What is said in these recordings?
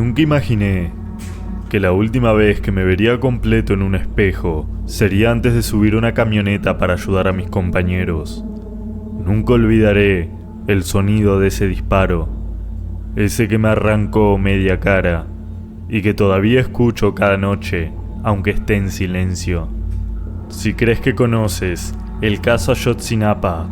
Nunca imaginé que la última vez que me vería completo en un espejo sería antes de subir una camioneta para ayudar a mis compañeros. Nunca olvidaré el sonido de ese disparo, ese que me arrancó media cara y que todavía escucho cada noche, aunque esté en silencio. Si crees que conoces el caso Ayotzinapa,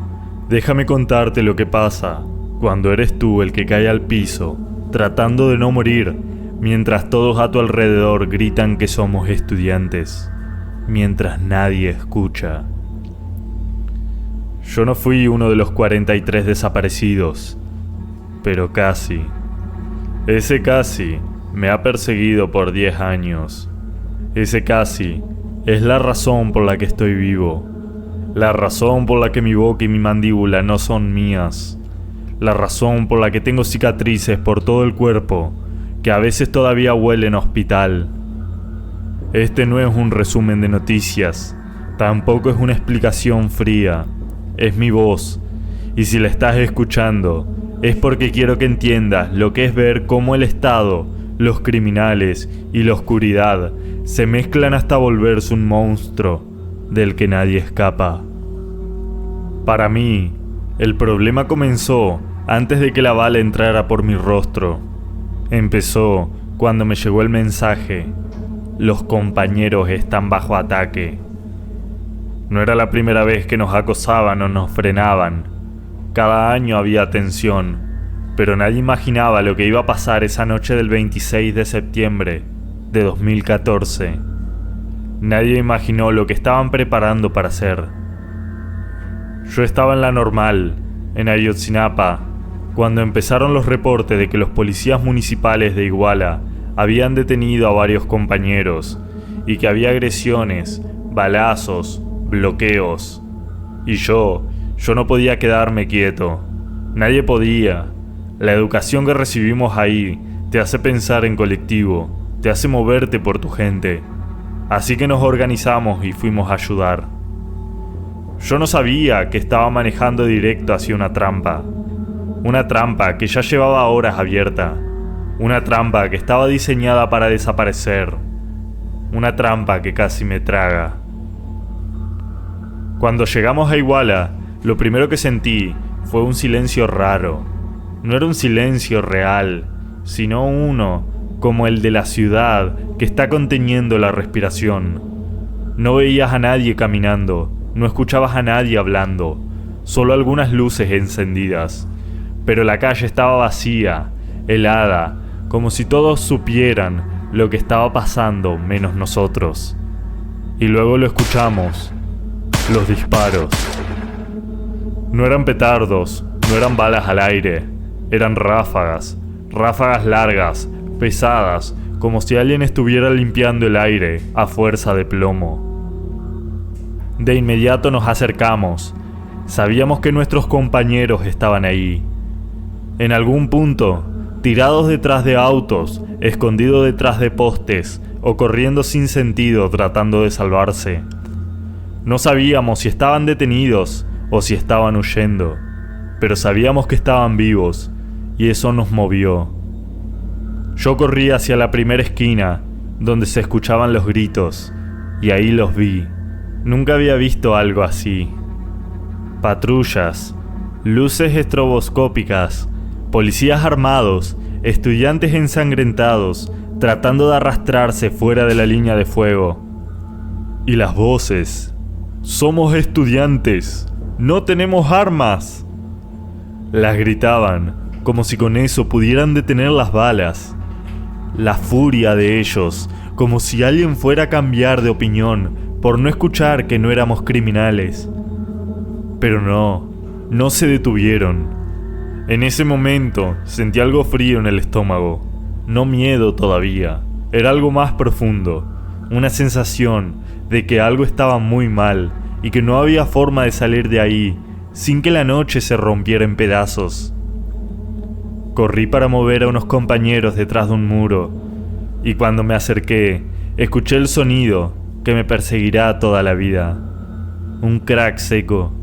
déjame contarte lo que pasa cuando eres tú el que cae al piso, tratando de no morir, mientras todos a tu alrededor gritan que somos estudiantes, mientras nadie escucha. Yo no fui uno de los 43 desaparecidos, pero casi. Ese casi me ha perseguido por 10 años. Ese casi es la razón por la que estoy vivo, la razón por la que mi boca y mi mandíbula no son mías, la razón por la que tengo cicatrices por todo el cuerpo, que a veces todavía huelen a hospital. Este no es un resumen de noticias, tampoco es una explicación fría, es mi voz, y si la estás escuchando, es porque quiero que entiendas lo que es ver cómo el Estado, los criminales y la oscuridad se mezclan hasta volverse un monstruo del que nadie escapa. Para mí, el problema comenzó antes de que la bala entrara por mi rostro. Empezó cuando me llegó el mensaje: los compañeros están bajo ataque. No era la primera vez que nos acosaban o nos frenaban. Cada año había tensión, pero nadie imaginaba lo que iba a pasar esa noche del 26 de septiembre de 2014. Nadie imaginó lo que estaban preparando para hacer. Yo estaba en la normal, en Ayotzinapa, cuando empezaron los reportes de que los policías municipales de Iguala habían detenido a varios compañeros y que había agresiones, balazos, bloqueos. Y yo no podía quedarme quieto. Nadie podía. La educación que recibimos ahí te hace pensar en colectivo, te hace moverte por tu gente. Así que nos organizamos y fuimos a ayudar. Yo no sabía que estaba manejando directo hacia una trampa que ya llevaba horas abierta, una trampa que estaba diseñada para desaparecer, una trampa que casi me traga. Cuando llegamos a Iguala, lo primero que sentí fue un silencio raro. No era un silencio real, sino uno como el de la ciudad que está conteniendo la respiración. No veías a nadie caminando, no escuchabas a nadie hablando, solo algunas luces encendidas. Pero la calle estaba vacía, helada, como si todos supieran lo que estaba pasando menos nosotros. Y luego lo escuchamos, los disparos. No eran petardos, no eran balas al aire, eran ráfagas largas, pesadas, como si alguien estuviera limpiando el aire a fuerza de plomo. De inmediato nos acercamos. Sabíamos que nuestros compañeros estaban ahí. En algún punto, tirados detrás de autos, escondidos detrás de postes o corriendo sin sentido tratando de salvarse. No sabíamos si estaban detenidos o si estaban huyendo, pero sabíamos que estaban vivos y eso nos movió. Yo corrí hacia la primera esquina, donde se escuchaban los gritos, y ahí los vi. Nunca había visto algo así. Patrullas, luces estroboscópicas, policías armados, estudiantes ensangrentados, tratando de arrastrarse fuera de la línea de fuego. Y las voces: «¡Somos estudiantes! ¡No tenemos armas!». Las gritaban, como si con eso pudieran detener las balas. La furia de ellos, como si alguien fuera a cambiar de opinión por no escuchar que no éramos criminales. Pero no se detuvieron. En ese momento sentí algo frío en el estómago. No miedo todavía, era algo más profundo, una sensación de que algo estaba muy mal y que no había forma de salir de ahí sin que la noche se rompiera en pedazos. Corrí para mover a unos compañeros detrás de un muro, y cuando me acerqué, escuché el sonido que me perseguirá toda la vida. Un crack seco,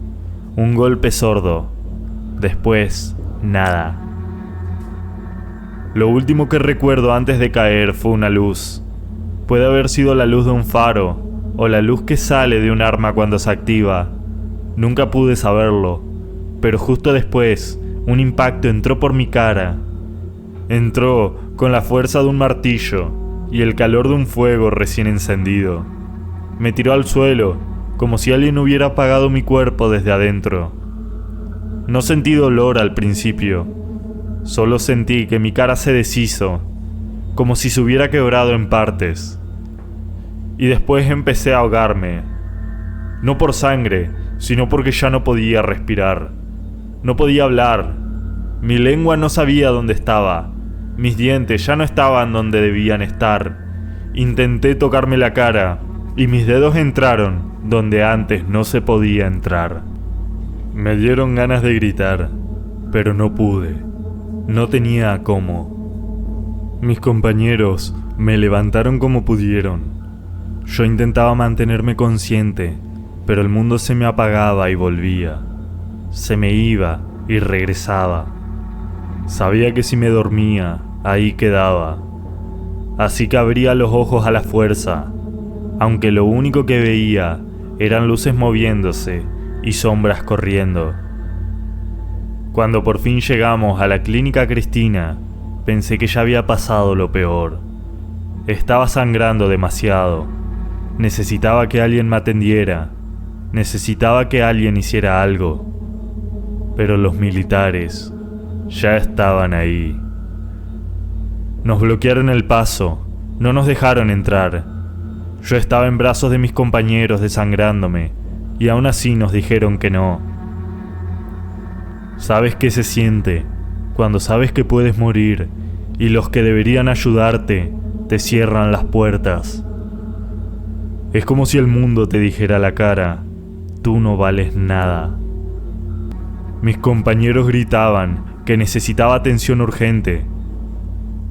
un golpe sordo, después nada. Lo último que recuerdo antes de caer fue una luz. Puede haber sido la luz de un faro o la luz que sale de un arma cuando se activa. Nunca pude saberlo, pero justo después un impacto entró por mi cara. Entró con la fuerza de un martillo y el calor de un fuego recién encendido. Me tiró al suelo, como si alguien hubiera apagado mi cuerpo desde adentro. No sentí dolor al principio, solo sentí que mi cara se deshizo, como si se hubiera quebrado en partes. Y después empecé a ahogarme, no por sangre, sino porque ya no podía respirar. No podía hablar, mi lengua no sabía dónde estaba, mis dientes ya no estaban donde debían estar. Intenté tocarme la cara y mis dedos entraron donde antes no se podía entrar. Me dieron ganas de gritar, pero no pude. No tenía cómo. Mis compañeros me levantaron como pudieron. Yo intentaba mantenerme consciente, pero el mundo se me apagaba y volvía. Se me iba y regresaba. Sabía que si me dormía, ahí quedaba. Así que abría los ojos a la fuerza, aunque lo único que veía eran luces moviéndose y sombras corriendo. Cuando por fin llegamos a la clínica Cristina, pensé que ya había pasado lo peor. Estaba sangrando demasiado. Necesitaba que alguien me atendiera. Necesitaba que alguien hiciera algo. Pero los militares ya estaban ahí. Nos bloquearon el paso, no nos dejaron entrar. Yo estaba en brazos de mis compañeros desangrándome, y aún así nos dijeron que no. ¿Sabes qué se siente cuando sabes que puedes morir y los que deberían ayudarte te cierran las puertas? Es como si el mundo te dijera a la cara: tú no vales nada. Mis compañeros gritaban que necesitaba atención urgente.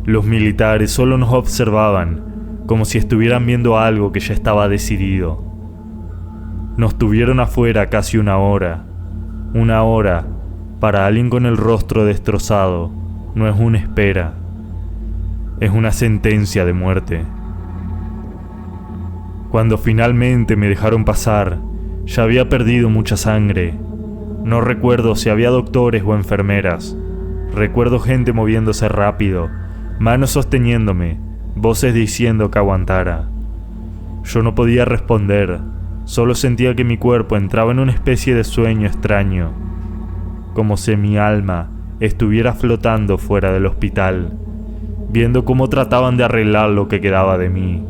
Los militares solo nos observaban, como si estuvieran viendo algo que ya estaba decidido. Nos tuvieron afuera casi una hora. Una hora, para alguien con el rostro destrozado, no es una espera. Es una sentencia de muerte. Cuando finalmente me dejaron pasar, ya había perdido mucha sangre. No recuerdo si había doctores o enfermeras. Recuerdo gente moviéndose rápido, manos sosteniéndome, voces diciendo que aguantara. Yo no podía responder, solo sentía que mi cuerpo entraba en una especie de sueño extraño, como si mi alma estuviera flotando fuera del hospital, viendo cómo trataban de arreglar lo que quedaba de mí.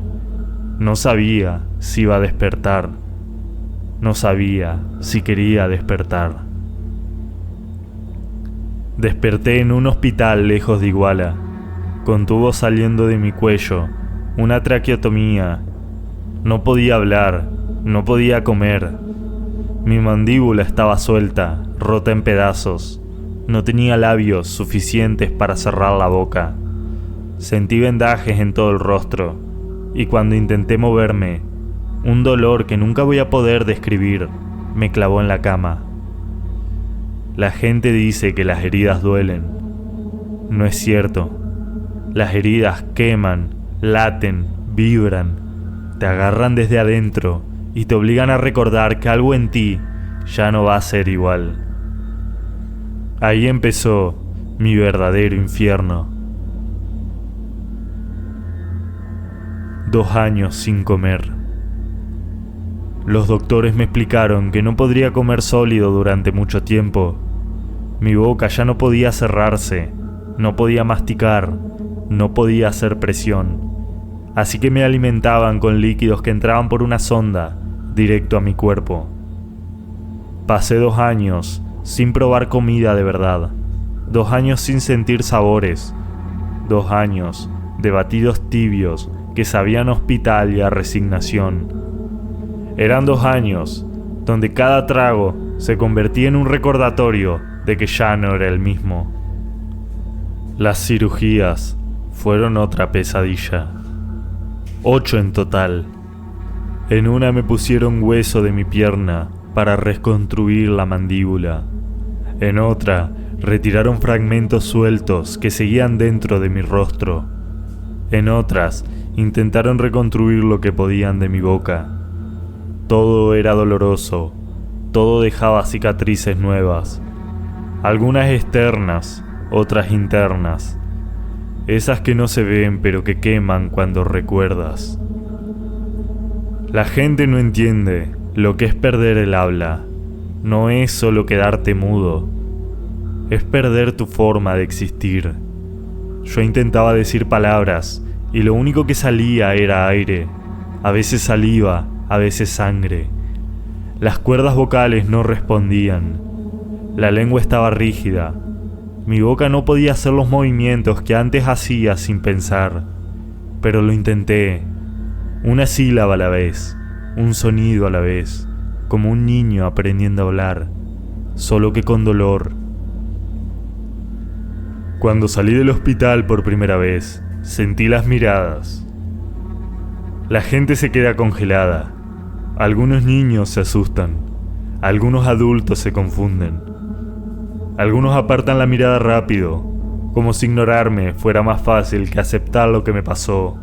No sabía si iba a despertar, no sabía si quería despertar. Desperté en un hospital lejos de Iguala, con tubos saliendo de mi cuello, una traqueotomía. No podía hablar, no podía comer. Mi mandíbula estaba suelta, rota en pedazos. No tenía labios suficientes para cerrar la boca. Sentí vendajes en todo el rostro, y cuando intenté moverme, un dolor que nunca voy a poder describir me clavó en la cama. La gente dice que las heridas duelen. No es cierto. Las heridas queman, laten, vibran, te agarran desde adentro y te obligan a recordar que algo en ti ya no va a ser igual. Ahí empezó mi verdadero infierno. 2 años sin comer. Los doctores me explicaron que no podría comer sólido durante mucho tiempo. Mi boca ya no podía cerrarse, no podía masticar, no podía hacer presión. Así que me alimentaban con líquidos que entraban por una sonda directo a mi cuerpo. Pasé 2 años sin probar comida de verdad, 2 años sin sentir sabores, 2 años de batidos tibios que sabían a hospital y a resignación. Eran 2 años donde cada trago se convertía en un recordatorio de que ya no era el mismo. Las cirugías fueron otra pesadilla. 8 en total. En una me pusieron hueso de mi pierna para reconstruir la mandíbula. En otra retiraron fragmentos sueltos que seguían dentro de mi rostro. En otras, intentaron reconstruir lo que podían de mi boca. Todo era doloroso, todo dejaba cicatrices nuevas, algunas externas, otras internas, esas que no se ven pero que queman cuando recuerdas. La gente no entiende lo que es perder el habla. No es solo quedarte mudo, es perder tu forma de existir. Yo intentaba decir palabras y lo único que salía era aire, a veces saliva, a veces sangre. Las cuerdas vocales no respondían, la lengua estaba rígida, mi boca no podía hacer los movimientos que antes hacía sin pensar, pero lo intenté, una sílaba a la vez, un sonido a la vez, como un niño aprendiendo a hablar, solo que con dolor. Cuando salí del hospital por primera vez, sentí las miradas. La gente se queda congelada. Algunos niños se asustan. Algunos adultos se confunden. Algunos apartan la mirada rápido, como si ignorarme fuera más fácil que aceptar lo que me pasó.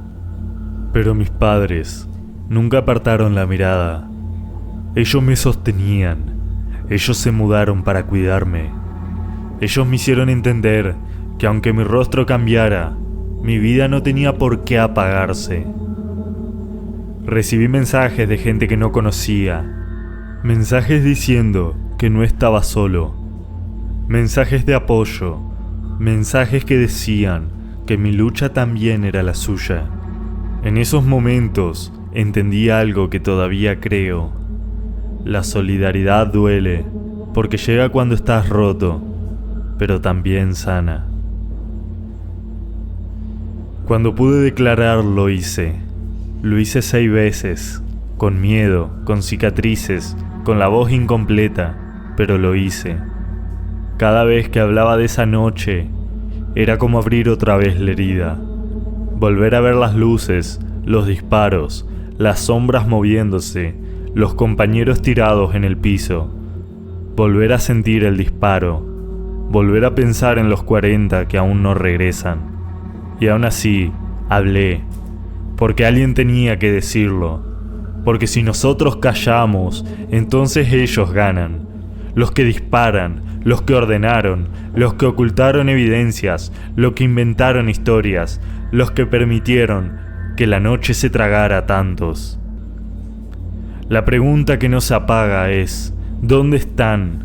Pero mis padres nunca apartaron la mirada. Ellos me sostenían. Ellos se mudaron para cuidarme. Ellos me hicieron entender que aunque mi rostro cambiara, mi vida no tenía por qué apagarse. Recibí mensajes de gente que no conocía, mensajes diciendo que no estaba solo, mensajes de apoyo, mensajes que decían que mi lucha también era la suya. En esos momentos entendí algo que todavía creo. La solidaridad duele, porque llega cuando estás roto, pero también sana. Cuando pude declarar lo hice. Lo hice 6 veces, con miedo, con cicatrices, con la voz incompleta, pero lo hice. Cada vez que hablaba de esa noche, era como abrir otra vez la herida. Volver a ver las luces, los disparos, las sombras moviéndose, los compañeros tirados en el piso. Volver a sentir el disparo. Volver a pensar en los 40 que aún no regresan. Y aún así, hablé. Porque alguien tenía que decirlo. Porque si nosotros callamos, entonces ellos ganan. Los que disparan, los que ordenaron, los que ocultaron evidencias, los que inventaron historias, los que permitieron que la noche se tragara a tantos. La pregunta que no se apaga es, ¿dónde están?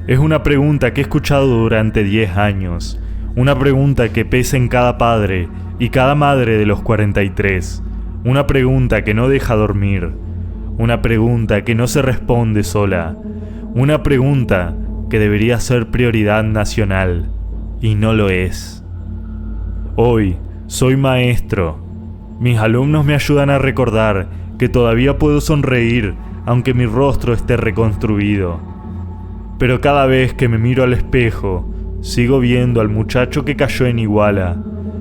Es una pregunta que he escuchado durante 10 años. Una pregunta que pesa en cada padre y cada madre de los 43. Una pregunta que no deja dormir. Una pregunta que no se responde sola. Una pregunta que debería ser prioridad nacional, y no lo es. Hoy soy maestro. Mis alumnos me ayudan a recordar que todavía puedo sonreír aunque mi rostro esté reconstruido. Pero cada vez que me miro al espejo, sigo viendo al muchacho que cayó en Iguala.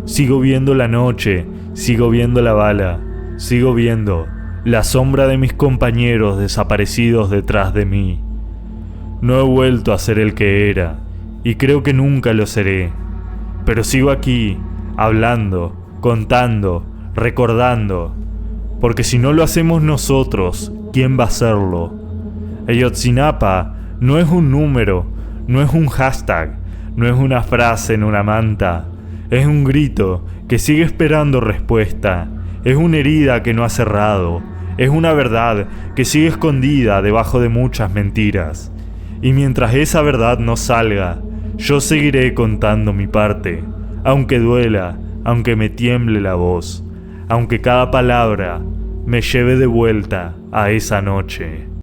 Sigo viendo la noche, sigo viendo la bala, sigo viendo la sombra de mis compañeros desaparecidos detrás de mí. No he vuelto a ser el que era, y creo que nunca lo seré. Pero sigo aquí, hablando, contando, recordando. Porque si no lo hacemos nosotros, ¿quién va a hacerlo? Ayotzinapa no es un número, no es un hashtag, no es una frase en una manta. Es un grito que sigue esperando respuesta. Es una herida que no ha cerrado. Es una verdad que sigue escondida debajo de muchas mentiras. Y mientras esa verdad no salga, yo seguiré contando mi parte, aunque duela, aunque me tiemble la voz, aunque cada palabra me lleve de vuelta a esa noche.